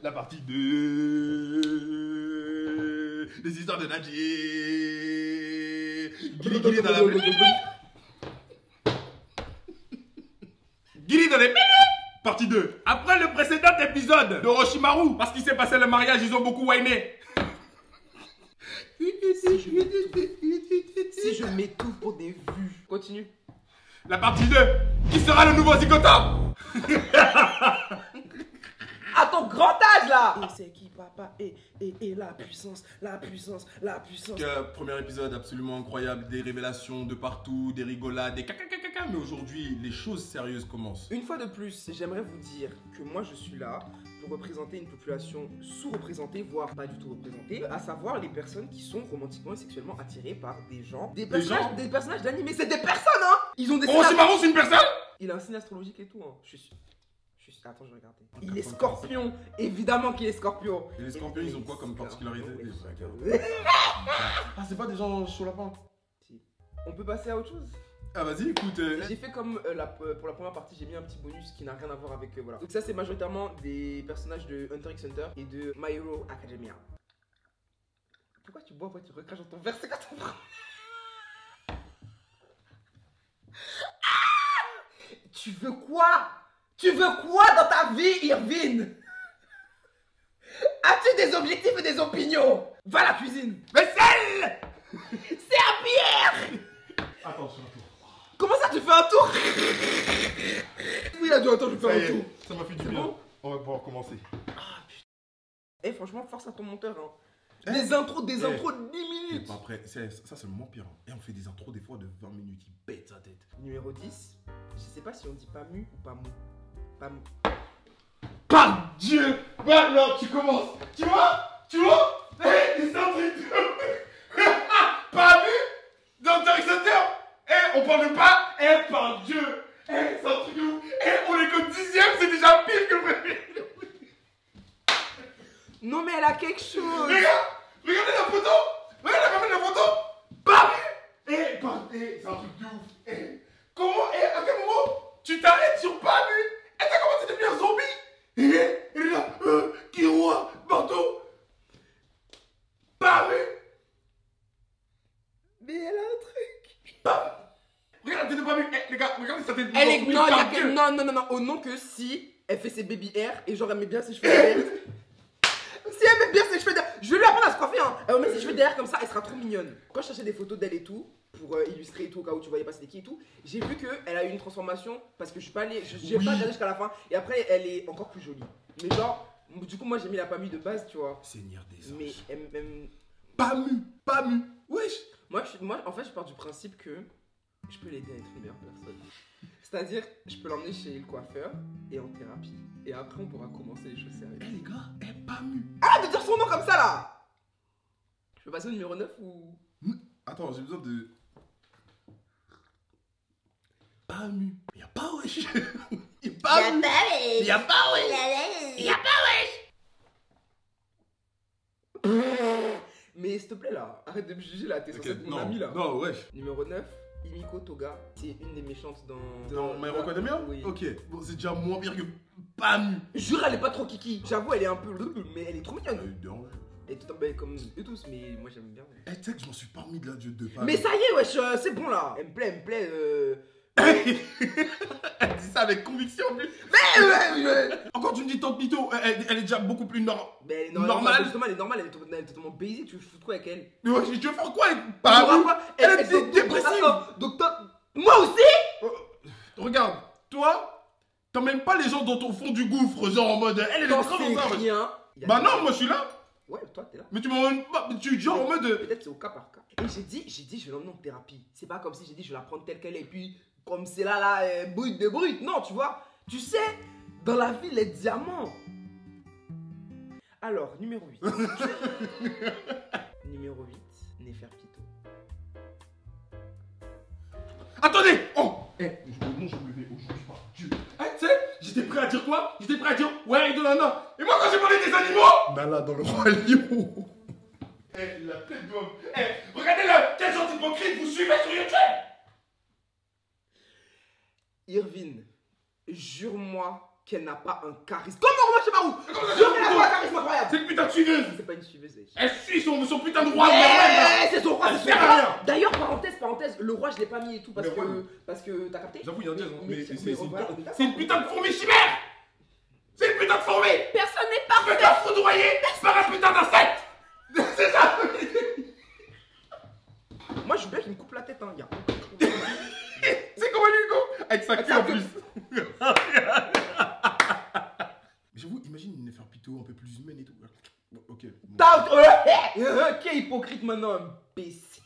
La partie 2. Les histoires de Nadji. Guili Guili dans la... Guili dans les... Partie 2. Après le précédent épisode d'Orochimaru, parce qu'il s'est passé le mariage, ils ont beaucoup whiné. Si je m'étouffe pour des vues. Continue. La partie 2. Qui sera le nouveau Zigoto? À ton grand âge là. Et c'est qui papa et la puissance, la puissance, la puissance. Premier épisode absolument incroyable, des révélations de partout, des rigolades, des caca. Mais aujourd'hui, les choses sérieuses commencent. Une fois de plus, j'aimerais vous dire que moi je suis là pour représenter une population sous-représentée, voire pas du tout représentée, à savoir les personnes qui sont romantiquement et sexuellement attirées par des gens, des personnages d'anime. C'est des personnes, hein. Ils ont des... Orochimaru, c'est une personne? Il a un signe astrologique et tout, hein. Je suis sûr. Attends, je vais regarder. Il est scorpion. Évidemment qu'il est scorpion. Et les scorpions, ils ont quoi comme particularité? Ah, c'est pas des gens chauds lapins? Si. On peut passer à autre chose? Ah, vas-y, écoute. J'ai fait comme pour la première partie, j'ai mis un petit bonus qui n'a rien à voir avec. Voilà. Donc, ça, c'est majoritairement des personnages de Hunter x Hunter et de My Hero Academia. Pourquoi tu bois? Pourquoi tu recraches dans ton verre? C'est quoi ton problème? Tu veux quoi? Tu veux quoi dans ta vie, Irvine? As-tu des objectifs et des opinions? Va à la cuisine. Mais celle! C'est à Pierre. Attends, je fais un tour. Comment ça, tu fais un tour? Oui, là, attends, je fais un tour. Ça m'a fait du bien. Bon, on va pouvoir commencer. Ah, putain. Eh, franchement, force à ton monteur, hein. Des intros de 10 minutes. Pas après, ça c'est le moins pire. Et on fait des intros des fois de 20 minutes, il pète sa tête. Numéro 10, je sais pas si on dit pas mu ou pas mou. Pas mou. Par Dieu! Bah alors, tu commences. Tu vois? Eh, c'est un truc de... Pas vu? Dans Hunter x Hunter? Eh, on parle de pas? Eh, par Dieu! Eh, c'est un truc de ouf. Eh, on est qu'au 10e, c'est déjà pire que le premier. Non, mais elle a quelque chose. Regardez la photo! Regardez la photo! Pas vu? Eh, c'est un truc de ouf. Eh, comment? Eh, à quel moment tu t'arrêtes sur pas vu? Eh, t'as commencé à devenir un zombie? Eh, il est là, Kiroa, Bordeaux. Pas vu? Mais elle a un truc. Regarde, t'es pas vu. Eh, les gars, regardez sa tête. Elle est... Non, non. Au nom que si elle fait ses baby hair et genre elle met bien ses cheveux derrière. Si elle met bien ses cheveux derrière, je vais lui apprendre à se coiffer, hein. Elle va mettre ses cheveux derrière comme ça, elle sera trop mignonne. Quand je cherchais des photos d'elle et tout, pour illustrer et tout, au cas où tu voyais pas c'était qui et tout, j'ai vu qu'elle a eu une transformation parce que je suis pas allé, j'ai pas regardé jusqu'à la fin. Et après, elle est encore plus jolie. Mais genre, du coup, moi j'ai mis la Pamu de base, tu vois. Seigneur des anges. Mais Pamu. Wesh. Moi, en fait, je pars du principe que je peux l'aider à être une meilleure personne. C'est-à-dire, je peux l'emmener chez le coiffeur et en thérapie. Et après, on pourra commencer les choses sérieuses. Eh les gars, Pamu. Arrête de dire son nom comme ça là. Je peux passer au numéro 9 ou... Attends, j'ai besoin de... Pamu. Y'a pas wesh. Y'a pas wesh. Y'a pas wesh. Mais s'il te plaît là, arrête de me juger là, t'es censé être mon ami là. Non, wesh. Numéro 9, Himiko Toga, c'est une des méchantes dans My Hero Academia? Oui. Ok, bon, c'est déjà moins pire que Pamu. Jure, elle est pas trop kiki. J'avoue, elle est un peu... Mais elle est trop mignonne. Elle est dérangeante. Elle est tout belle comme eux tous, mais moi j'aime bien. Eh, tu sais que je m'en suis pas remis de la dieu de Pamu. Mais ça y est, wesh, c'est bon là. Elle me plaît, Elle dit ça avec conviction en plus. Mais Encore tu me dis tante Nito, elle est déjà beaucoup plus Mais normale. Justement, elle est normale, elle est totalement basique, tu fous de quoi avec elle? Mais ouais, je veux faire quoi avec Pamu? Elle est dépressive. Docteur, moi aussi. Regarde, toi, t'emmènes pas les gens dans ton fond du gouffre, genre en mode elle est T'en trop sais dans ça. rien. Bah non, moi je suis là. Ouais, toi t'es là. Mais tu m'emmènes pas, tu genre en mode. Peut-être c'est au cas par cas. Et j'ai dit je vais l'emmener en thérapie. C'est pas comme si j'ai dit je vais la prendre telle qu'elle est et puis comme c'est là, brute de brute. Non, tu vois. Tu sais, dans la vie, les diamants. Alors, numéro 8. Numéro 8, Neferpito. Attendez! Oh! Non, je me levais aujourd'hui par Dieu. Tu sais, j'étais prêt à dire quoi? J'étais prêt à dire ouais, et Nana. Et moi, quand j'ai parlé des animaux, Nala dans le roi lion. La tête d'homme. Regardez-le! Quel genre d'hypocrite vous suivez sur YouTube! Irvine, jure-moi qu'elle n'a pas un charisme. Comme Orochimaru! Jure qu'elle n'a pas un suiveuse. C'est pas une suiveuse, wesh. Elle suit son putain de roi là. C'est son roi, Elle c'est sert son à roi. rien. D'ailleurs, parenthèse, le roi je l'ai pas mis et tout parce Mais que t'as capté. J'avoue, il y a un dièse, mais regarde, c'est une putain de fourmi chimère. C'est une putain de fourmi. Personne n'est Je parfait. me faire foudroyer par un putain d'insecte. C'est ça. Moi je veux bien qu'il me coupe la tête, hein, gars. C'est comment Hugo? Avec sa queue en plus. J'avoue, imagine une Neferpitou un peu plus humaine et tout. Ok. Quel hypocrite maintenant, imbécile.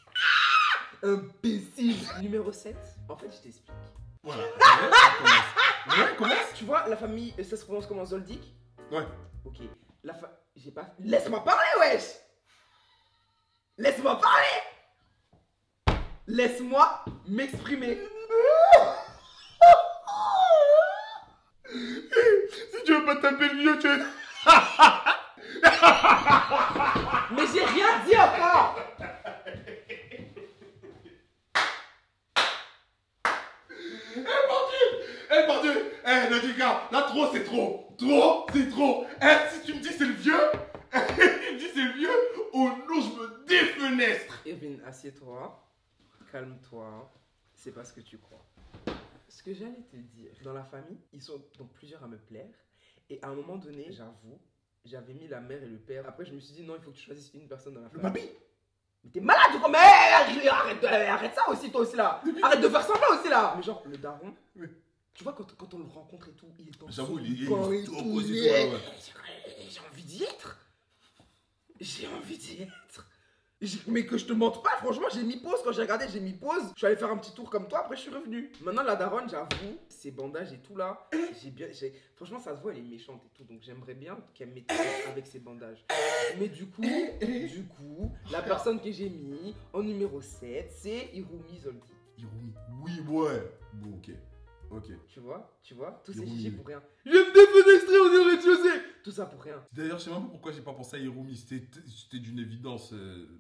Imbécile. Numéro 7. En fait, je t'explique. Voilà. Ouais, commence. Tu vois, la famille, ça se prononce comment, Zoldyck? Ouais. Ok. J'ai pas. Laisse-moi parler, wesh. Laisse-moi parler. Laisse-moi m'exprimer. Si tu veux pas taper le vieux, tu es... Mais j'ai rien dit encore. Mon Dieu. Nadika, là trop c'est trop. Trop, c'est trop. Si tu me dis c'est le vieux, tu me dis c'est le vieux, oh non, je me défenestre. Irvine, assieds-toi. Calme-toi. C'est pas ce que tu crois. Ce que j'allais te dire, dans la famille, ils sont donc plusieurs à me plaire. Et à un moment donné, j'avoue, j'avais mis la mère et le père. Après, je me suis dit non, il faut que tu choisisses une personne dans la Le famille. papy. Mais t'es malade ou quoi? Mais arrête ça aussi, toi aussi là. Arrête de faire semblant aussi là. Mais genre, le daron, Oui. tu vois, quand on le rencontre et tout, il est en J'avoue, il est son tout corps et opposé, tout, ouais, ouais. J'ai envie d'y être. J'ai envie d'y être. Mais que je te mente pas, franchement, j'ai mis pause. Quand j'ai regardé, j'ai mis pause. Je suis allé faire un petit tour comme toi, après je suis revenu. Maintenant, la daronne, j'avoue, ses bandages et tout là, franchement, ça se voit, elle est méchante et tout. Donc j'aimerais bien qu'elle mette avec ses bandages. Mais du coup, la personne que j'ai mis en numéro 7, c'est Hirumi Zoldyck. Hirumi. Oui, ouais. Bon, ok. Ok. Tu vois, tous ces Hirumi, chichis oui. pour rien. Je me défenestrer au rez-de-chaussée. Tout ça pour rien. D'ailleurs, je sais même pas pourquoi j'ai pas pensé à Hirumi. C'était d'une évidence.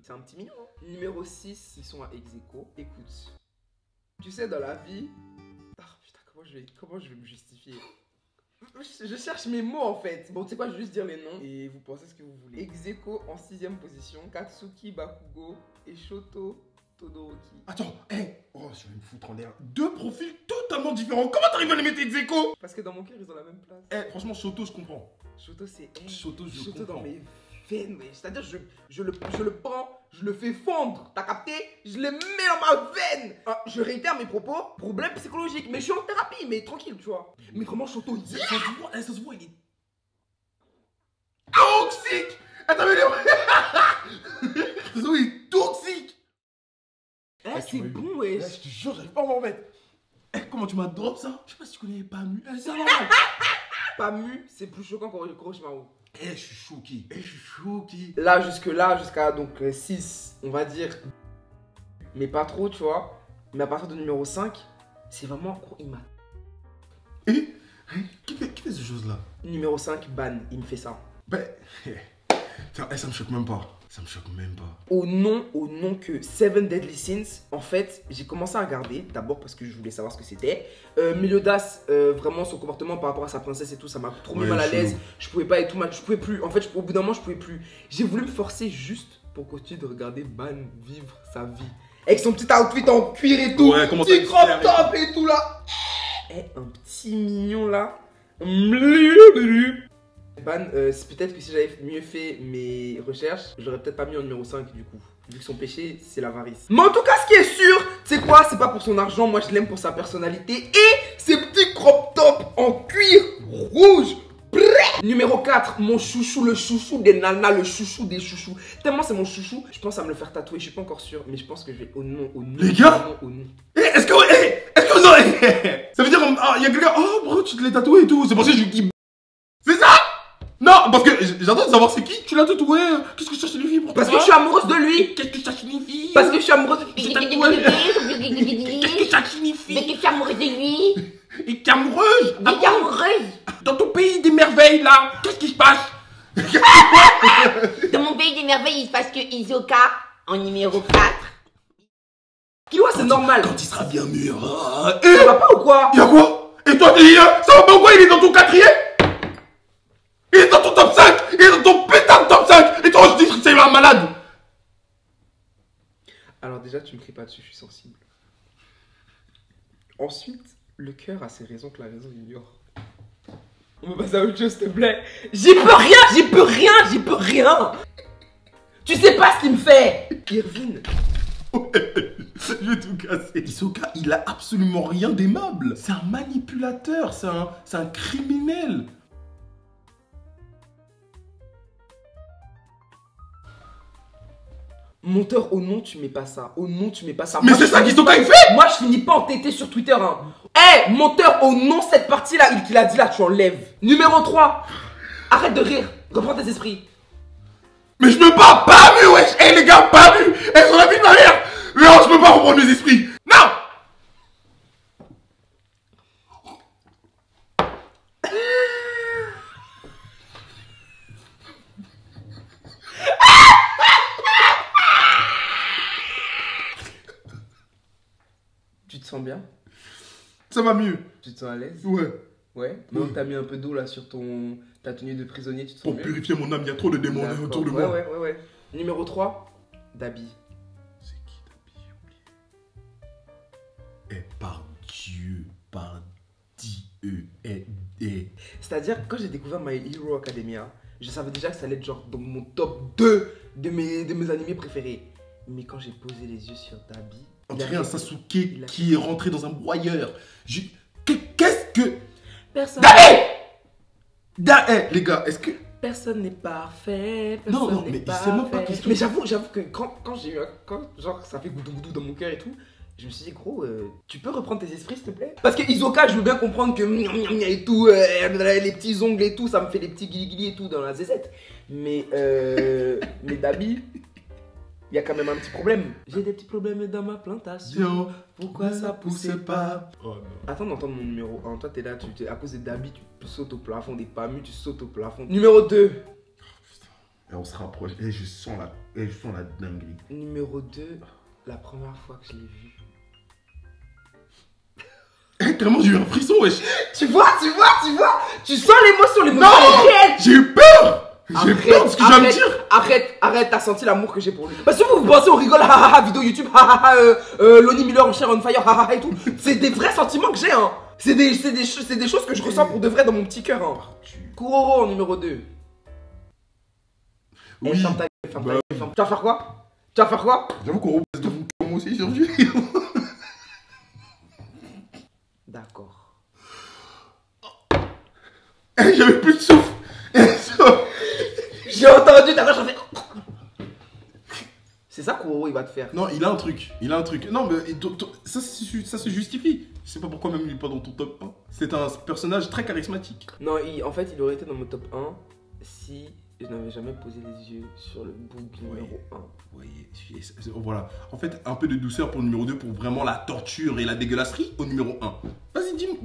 C'est un petit mignon, hein. Numéro 6, ils sont à ex-aequo. Écoute, tu sais, dans la vie... Ah putain, comment je vais me justifier? Je cherche mes mots en fait. Bon, tu sais quoi, je vais juste dire les noms et vous pensez ce que vous voulez. Ex-aequo en 6ème position, Katsuki Bakugo et Shoto Todoroki. Attends, oh, je vais me foutre en l'air. Deux profils totalement différents. Comment t'arrives à les mettre ex aequo? Parce que dans mon cœur, ils ont la même place. Franchement, Shoto, je comprends. Shoto, c'est... Shoto, je Shoto comprends. dans mes veines, ouais. C'est-à-dire, je le prends, je le fais fondre. T'as capté? Je le mets dans ma veine. Ah, je réitère mes propos. Problème psychologique. Mais je suis en thérapie, mais tranquille, tu vois. Mais vraiment, Shoto, il dit... Ça se voit, il est toxique. Attends, mais ça se voit, il est toxique. C'est bon, wesh. Je te jure, j'arrive pas à m'en remettre. Comment tu m'as drop ça? Je sais pas si tu connais pas Mu. Ça va. Pas mu, c'est plus choquant qu'Orochimaru. Je suis choqué. Je suis choqué. Là, jusqu'à donc 6, on va dire. Mais pas trop, tu vois. Mais à partir de numéro 5, c'est vraiment il m'a. Qui fait ces choses-là? Numéro 5, Ban, il me fait ça. Ben. Ça me choque même pas. Ça me choque même pas. Au nom que Seven Deadly Sins, en fait, j'ai commencé à regarder, d'abord parce que je voulais savoir ce que c'était. Meliodas, vraiment son comportement par rapport à sa princesse et tout, ça m'a trop mis mal à l'aise. Je pouvais pas être tout mal, je pouvais plus. En fait, au bout d'un moment, je pouvais plus. J'ai voulu me forcer juste pour continuer de regarder Ban vivre sa vie. Avec son petit outfit en cuir et tout, Ouais, comment petit ça crop top et tout là. Un petit mignon là. Ban, c'est peut-être que si j'avais mieux fait mes recherches, j'aurais peut-être pas mis en numéro 5 du coup. Vu que son péché, c'est l'avarice. Mais en tout cas, ce qui est sûr, c'est quoi? C'est pas pour son argent, moi je l'aime pour sa personnalité et ses petits crop tops en cuir rouge. Numéro 4, mon chouchou, le chouchou des nanas, le chouchou des chouchous. Tellement c'est mon chouchou, je pense à me le faire tatouer, je suis pas encore sûr, mais je pense que je vais au nom. Les gars, au nom. Est-ce que vous aurez... Ça veut dire, il y a quelqu'un, oh bro, tu te l'as tatoué et tout, c'est pour ça que je dis... C'est ça? Non, parce que j'attends de savoir c'est qui, tu l'as tatoué, qu'est-ce que ça signifie pour toi? Parce que je suis amoureuse de lui. Qu'est-ce que ça signifie? Parce que je suis amoureuse de lui. Qu'est-ce que ça signifie? Mais que tu es amoureuse de lui. Et t'es amoureuse? Mais tu es amoureuse. Dans ton pays des merveilles là, qu'est-ce qui se passe? Dans mon pays des merveilles, il se passe que Isoka, en numéro 4. Kiwa, c'est normal. Quand il sera bien mûr. Ça va pas ou quoi? Y'a quoi? Et toi, ça va pas ou quoi? Il est dans ton 4ème? Il est dans ton top 5? Il est dans ton putain de top 5? déjà, tu me cries pas dessus, je suis sensible. Ensuite, le cœur a ses raisons que la raison ignore. On va passer à autre chose, s'il te plaît. J'y peux rien. Tu sais pas ce qu'il me fait. Irvine. Je vais tout casser. Hisoka, il a absolument rien d'aimable. C'est un manipulateur, c'est un criminel. Monteur, au nom, tu mets pas ça. Au nom, tu mets pas ça. Mais c'est ça qu'Hisoka il fait. Moi, je finis pas en tété sur Twitter. Hein. Eh, monteur, au nom, cette partie-là, qu'il a dit là, tu enlèves. Numéro 3. Arrête de rire. Reprends tes esprits. Mais je peux pas vu, wesh. Eh les gars, pas vu. Elles sont la vie de ma mère. Non, je peux pas reprendre mes esprits. Non. Tu te sens bien? Ça va mieux. Tu te sens à l'aise? Ouais. Ouais. Donc t'as mis un peu d'eau là sur ta tenue de prisonnier, tu te sens Pour mieux? purifier mon âme, il y a trop de démons autour de moi. Ouais. Numéro 3, Dabi. C'est qui Dabi? Eh, par Dieu, C'est-à-dire, quand j'ai découvert My Hero Academia, je savais déjà que ça allait être genre dans mon top 2 de mes animés préférés. Mais quand j'ai posé les yeux sur Dabi... On dirait un Sasuke qui est rentré dans un broyeur. Qu'est-ce que... Personne... les gars, est-ce que... Personne n'est parfait. Non, mais c'est même pas question. Mais j'avoue que quand j'ai eu genre ça fait goudou goudou dans mon cœur et tout, je me suis dit gros, tu peux reprendre tes esprits s'il te plaît? Parce que Hisoka, je veux bien comprendre que et tout, les petits ongles et tout, ça me fait des petits guili et tout dans la zézette. Mais Dabi, il y a quand même un petit problème. J'ai des petits problèmes dans ma plantation. Pourquoi ça poussait pas? Oh non. Attends d'entendre mon numéro 1. Toi, t'es là, à cause de Dabi, tu sautes au plafond. Des Pamu, tu sautes au plafond. Numéro 2. Et on se rapproche. Et je sens la dinguerie. Numéro 2, la première fois que je l'ai vu. Carrément, j'ai eu un frisson, wesh. Tu vois, tu sens l'émotion Non, est réelle. j'ai eu peur. J'ai peur de ce que je viens de dire. Arrête, t'as senti l'amour que j'ai pour lui. Parce que vous pensez, on rigole, vidéo YouTube, Lonnie Miller, Cher on Fire, et tout. C'est des vrais sentiments que j'ai, hein. C'est des choses que je ressens pour de vrai dans mon petit cœur, hein. Kuroro en numéro 2. Oui. Ferme ta gueule. Tu vas faire quoi? J'avoue qu'on repose de vous comme aussi aujourd'hui. D'accord. J'avais plus de souffle. J'ai entendu ta rage, fait... C'est ça Kuroro il va te faire. Non, il a un truc. Non, mais ça se justifie. Je sais pas pourquoi même il est pas dans ton top 1. C'est un personnage très charismatique. Non, en fait, il aurait été dans mon top 1 si je n'avais jamais posé les yeux sur le book numéro 1. Oui, voilà. En fait, un peu de douceur pour le numéro 2 pour vraiment la torture et la dégueulasserie au numéro 1. Vas-y, dis-nous.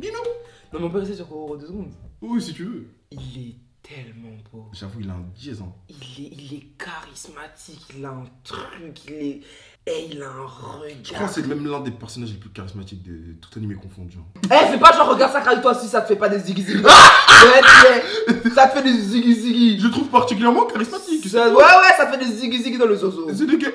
Non, mais on peut rester sur Kuroro 2 secondes. Oui, si tu veux. Il est tellement beau. J'avoue, il a un dièse. Il est charismatique, il a un truc, il a un regard. Je crois que c'est même l'un des personnages les plus charismatiques de tout anime confondu. Fais pas genre regarde ça avec toi si ça te fait pas des ziggy ziggy. Ça te fait des ziggy ziggy. Je le trouve particulièrement charismatique. Ouais, ça te fait des ziggy ziggy dans le zozo. C'est des gars.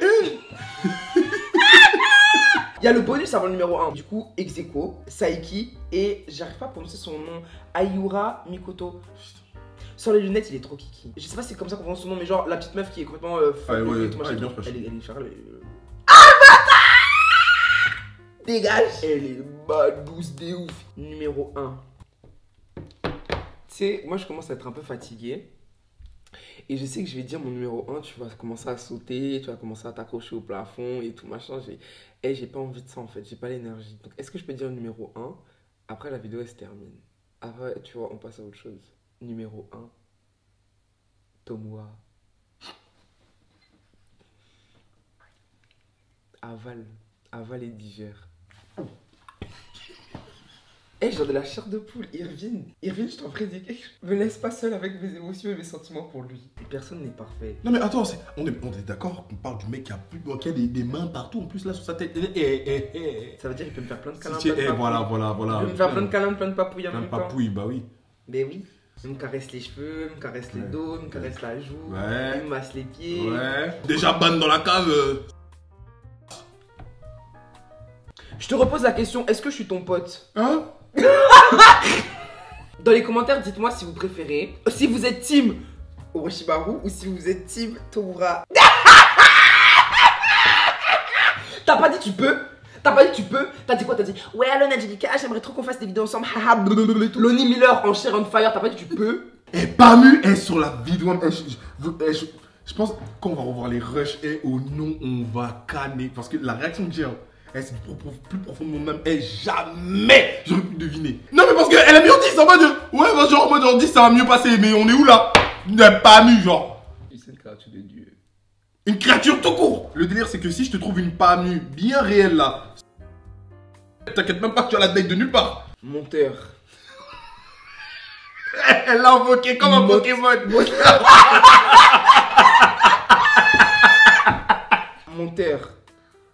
Il y a le bonus avant le numéro 1. Du coup, Exeko, Saiki et j'arrive pas à prononcer son nom, Ayura Mikoto. Sans les lunettes, il est trop kiki. Je sais pas si c'est comme ça qu'on prononce son nom, mais genre la petite meuf qui est complètement ouais, et tout machin. elle est bien fraîche. Elle est chargée. Ah bâtard! Dégage! Elle est badouce de ouf. Numéro 1. Tu sais, moi je commence à être un peu fatigué. Et je sais que je vais dire mon numéro 1, tu vas commencer à sauter, tu vas commencer à t'accrocher au plafond et tout machin. J'ai pas envie de ça en fait, j'ai pas l'énergie. Donc est-ce que je peux dire le numéro 1? Après la vidéo elle se termine. Après, tu vois, on passe à autre chose. Numéro 1, Tomoa. Avale et digère. J'ai de la chair de poule, Irvine, je t'en prie, dis quelque chose. Me laisse pas seul avec mes émotions et mes sentiments pour lui. Personne n'est parfait. Non mais attends, on est d'accord qu'on parle du mec qui a des mains partout en plus là sur sa tête. Ça veut dire qu'il peut me faire plein de câlins, voilà. Il peut me faire plein de câlins, plein de papouilles en même temps. Plein de papouilles, bah oui. Mais oui. Il me caresse les cheveux, il me caresse le dos, il me caresse la joue, il me masse les pieds. Ouais. Déjà ban dans la cave. Je te repose la question, est-ce que je suis ton pote? Hein? Dans les commentaires, dites-moi si vous préférez, si vous êtes team Orochimaru ou si vous êtes team Tomura. T'as pas dit tu peux? T'as pas dit tu peux? T'as dit quoi? T'as dit ouais, Alon Angelica, j'aimerais trop qu'on fasse des vidéos ensemble. Lonnie Miller en Share on Fire, t'as pas dit tu peux? Et Pamu est sur la vidéo. Je pense qu'on va revoir les rushs et au nom on va canner. Parce que la réaction que j'ai, c'est plus profond de mon âme. Et jamais j'aurais pu deviner. Non, mais parce qu'elle a mis en 10 en mode. Ouais, bah, genre en mode en 10 ça va mieux passer. Mais on est où là? Pamu, genre. C'est une créature de Dieu. Une créature tout court. Le délire, c'est que si je te trouve une Pamu bien réelle là, t'inquiète même pas que tu as la date de nulle part. Monteur. Elle l'a invoqué comme un Pokémon. Monteur,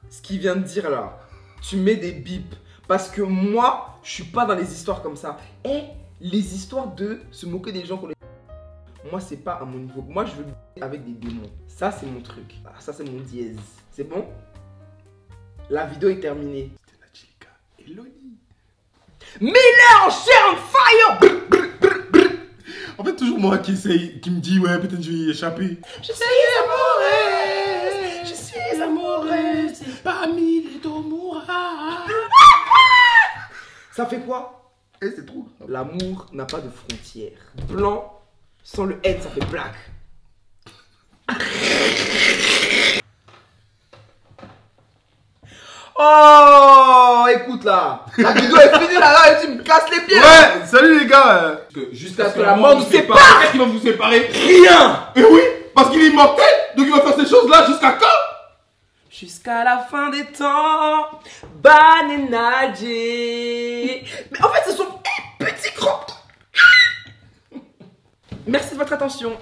ce qu'il vient de dire là, tu mets des bips. Parce que moi, je suis pas dans les histoires comme ça. Et les histoires de se moquer des gens qu'on les... Moi, c'est pas à mon niveau. Moi, je veux avec des démons. Ça, c'est mon truc. Ah, ça, c'est mon dièse. C'est bon? La vidéo est terminée. C'était Angelica et Lonnie. Miller en Share on Fire. En fait, toujours moi qui me dit, ouais, peut-être je vais y échapper. Je suis amoureuse. Je suis amoureuse. C'est pas mille Tomura. Ça fait quoi? Eh, c'est trop. L'amour n'a pas de frontières. Blanc, sans le N, ça fait black. Oh, écoute là. La vidéo est finie là, tu me casses les pieds. Ouais, salut les gars. Jusqu'à ce que la mort nous sépare. Qu'est-ce qui va vous séparer? Rien. Et oui, parce qu'il est immortel, donc il va faire ces choses-là jusqu'à quand? Jusqu'à la fin des temps, Banenadji. Mais en fait, ce sont des petits crocs. Merci de votre attention.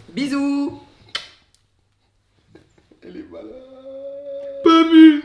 Bisous. Elle est malade. Pamu.